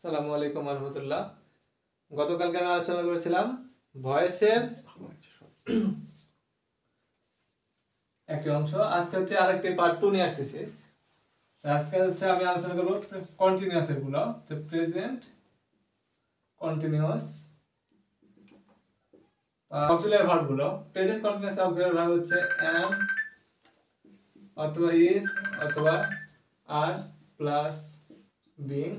আসসালামু আলাইকুম রহমতুল্লাহ। গতকালকে আমি আলোচনা করেছিলাম ভয়েসের একটি অংশ। আজকে হচ্ছে আরেকটি পার্ট 2 নিয়ে আসতেছি। আজকে হচ্ছে আমি আলোচনা করব কন্টিনিউয়াস এর গুলো, তো প্রেজেন্ট কন্টিনিউয়াস অক্সিলারি ভার্ব গুলো। প্রেজেন্ট কন্টিনিউয়াস অক্সিলারি ভার্ব হচ্ছে am অথবা is অথবা are plus being।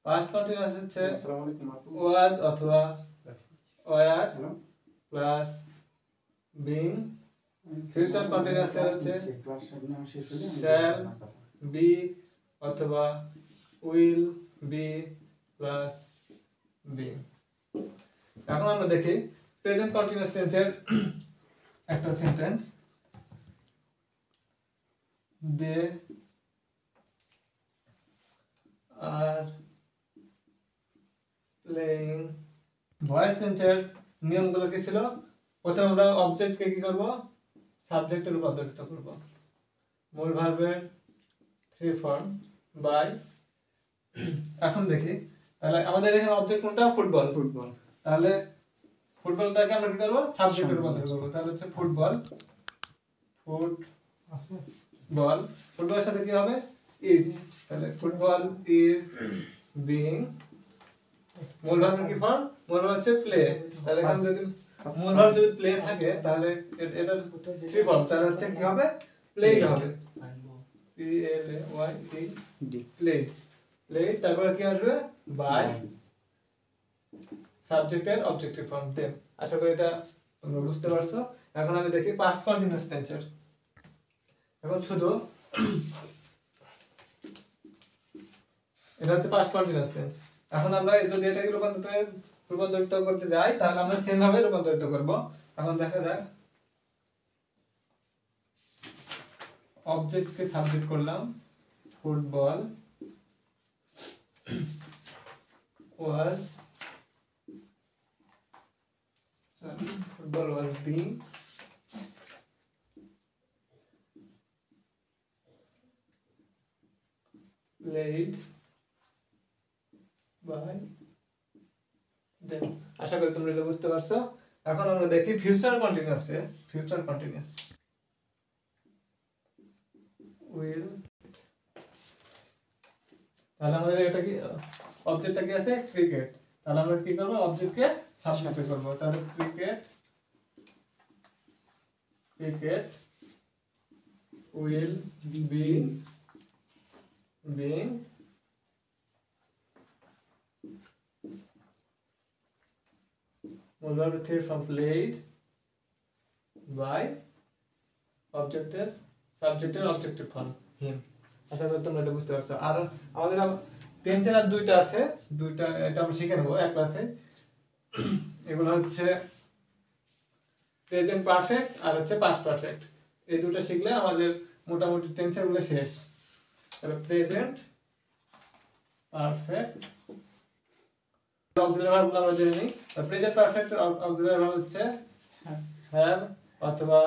Past continuous হচ্ছে was অথবা were plus being। Future continuous হচ্ছে shall be অথবা will be প্লাস being। এখন আমরা দেখি প্রেজেন্ট কন্টিনিউয়াস টেন্সের একটা sentence. they are playing। Voice টেন্সের নিয়মগুলো কি ছিল? প্রথমে আমরা অবজেক্টকে কি করব? সাবজেক্টে রূপান্তরিত করব। মূল ভার্বের থ্রি ফর্ম বাই। এখন দেখি তাহলে আমাদের এখানে অবজেক্ট কোনটা? ফুটবল। তাহলে ফুটবলটাকে আমরা কি করব? সাবজেক্টে রূপান্তরিত করব। তাহলে হচ্ছে ফুটবল। ফুটবল ফুটবলের সাথে কি হবে? ইজ। তাহলে ফুটবল ইজ বিং। মূল ভার্বের কি ফর্ম? মূল ভার্ব হচ্ছে প্লে। তাহলে এখানে যদি মূল ভার্ব যদি প্লে থাকে তাহলে এটা থ্রি ফর্ম, তাহলে হচ্ছে কি হবে? প্লেড হবে। P L A Y D played. Played তারপরে কি আসবে? বাই সাবজেক্টের অবজেক্টিভ ফর্ম দেম। আশা করি এটা তোমরা বুঝতে পারছো। এখন আমি দেখি পাস্ট কন্টিনিউয়াস টেন্সের। এখন শুধু এটা হচ্ছে পাস্ট কন্টিনিউয়াস টেন্স। এখন আমরা যদি এটাকে রূপান্তরিত করতে যাই তাহলে আমরা সেম ভাবে রূপান্তরিত করব। এখন দেখা যাক, অবজেক্টকে সাবজেক্ট করলাম, football was being played by them। আশা করি তোমরা এটা বুঝতে পারছো। এখন আমরা দেখি future continuous A. Future continuous will. তাহলে আমাদের এটা কি অবজেক্টটা কি আছে? ক্রিকেট। তাহলে আমরা কি করব? অবজেক্টকে সাবজেক্টে করব। তাহলে ক্রিকেট উইল বি বিং মূল verb three form played by সাবজেক্টের অবজেক্টিভ ফর্ম হিম। আশা করি তোমরা এটা বুঝতে পারছো। আর আমাদের টেন্সের আর দুইটা আছে, দুইটা এটা আমরা শিখে নেবো এক ক্লাসে। এগুলো হচ্ছে প্রেজেন্ট পারফেক্ট আর হচ্ছে পাস্ট পারফেক্ট। এই দুটো শিখলে আমাদের মোটামুটি টেন্সের গুলো শেষ। তাহলে প্রেজেন্ট পারফেক্ট অক্সিলারি ভার্ব আমরা জেনে নিই। প্রেজেন্ট পারফেক্ট অক্সিলারি ভার্ব হচ্ছে হ্যাভ অথবা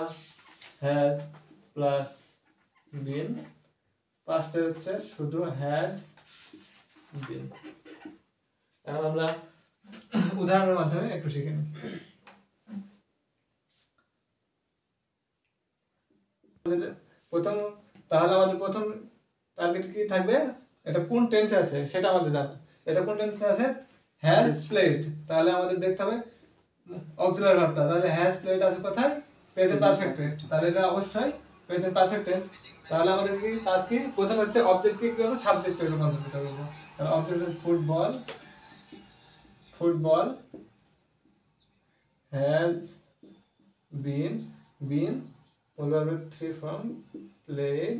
হ্যাজ প্লাস বিন। পাস্টের হচ্ছে শুধু হ্যাড বিন। এখন আমরা উদাহরণের মাধ্যমে একটু শিখে নিই। প্রথম তাহলে আমাদের প্রথম টার্গেট কি থাকবে? এটা কোন টেন্সে আছে সেটা আমাদের জানা। এটা কোন টেন্সে আছে? Has played. তাহলে আমাদের দেখতে হবে অক্সিলারি ভার্বটা। তাহলে হ্যাজ প্লেড আছে কোথায়? প্রেজেন্ট পারফেক্টে। তাহলে এটা অবশ্যই প্রেজেন্ট পারফেক্ট টেন্স। তাহলে আমাদের কি কাজ কি? প্রথম হচ্ছে অবজেক্টকে কি করব? সাবজেক্টে রূপান্তরিত করব। তাহলে object football has been three form played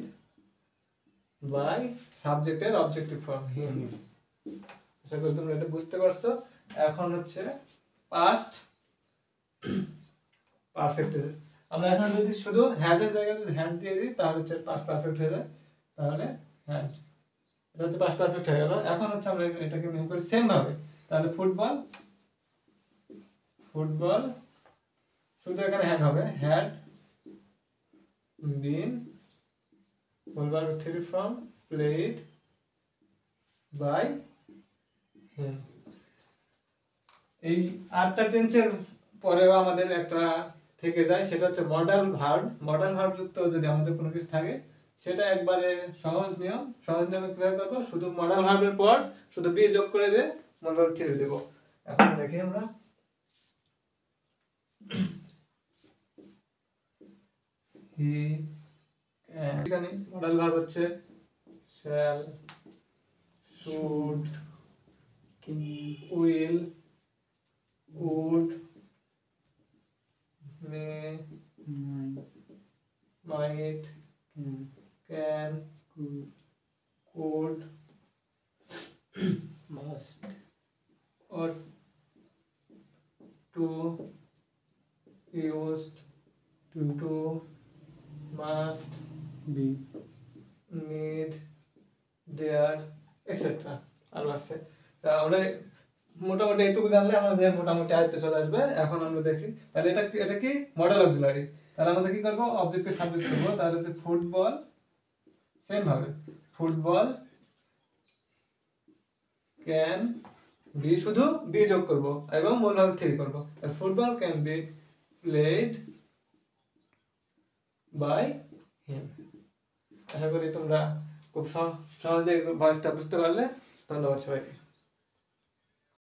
by সাবজেক্টের অবজেক্টিভ ফর্ম হিম। আশা করি তোমরা এটা বুঝতে পারছো। এখন হচ্ছে পাস্ট পারফেক্ট। আমরা এখন যদি শুধু হ্যাজ এর জায়গায় যদি হ্যাড দিয়ে দিই তাহলে হচ্ছে পাস্ট পারফেক্ট হয়ে যায়। তাহলে হ্যাড, এটা হচ্ছে পাস্ট পারফেক্ট হয়ে গেল। এখন হচ্ছে আমরা এটাকে নিয়ম করি সেম ভাবে। তাহলে ফুটবল শুধু এখানে হ্যাড হবে, had been football three form played by him. এই 8টা টেন্সের পরেও আমাদের একটা থেকে যায়, সেটা হচ্ছে মডাল ভার্ব। মডাল ভার্ব যুক্ত যদি আমাদের কোনো কিছু থাকে, সেটা একবারে সহজ নিয়ম। সহজ নিয়মে কিভাবে করবো, শুধু মডাল ভার্বের পর শুধু বি যোগ করে দিয়ে মডাল ভার্ব ছেড়ে দেবো। এখন দেখি আমরা হি এখানে মডাল ভার্ব হচ্ছে shall, should, will, would, may, might, can, could, must, ought to, used to, must, be, need, dare, etc. আরো আছে। তা আমরা মোটামুটি এইটুকু জানলে আমাদের মোটামুটি আয়ত্তে চলে আসবে। এখন আমরা দেখি তাহলে এটা কি মডেল অক্সিলারি। তাহলে আমরা কি করব, অবজেক্টকে সাবজেক্ট করব। তাহলে হচ্ছে ফুটবল, সেম ভাবে ফুটবল ক্যান বি, শুধু বি যোগ করব এবং মূল ভাবে থ্রি করব। তাহলে football can be played by him. আশা করি তোমরা খুব সহজে ভয়েসটা বুঝতে পারলে। ধন্যবাদ সবাইকে।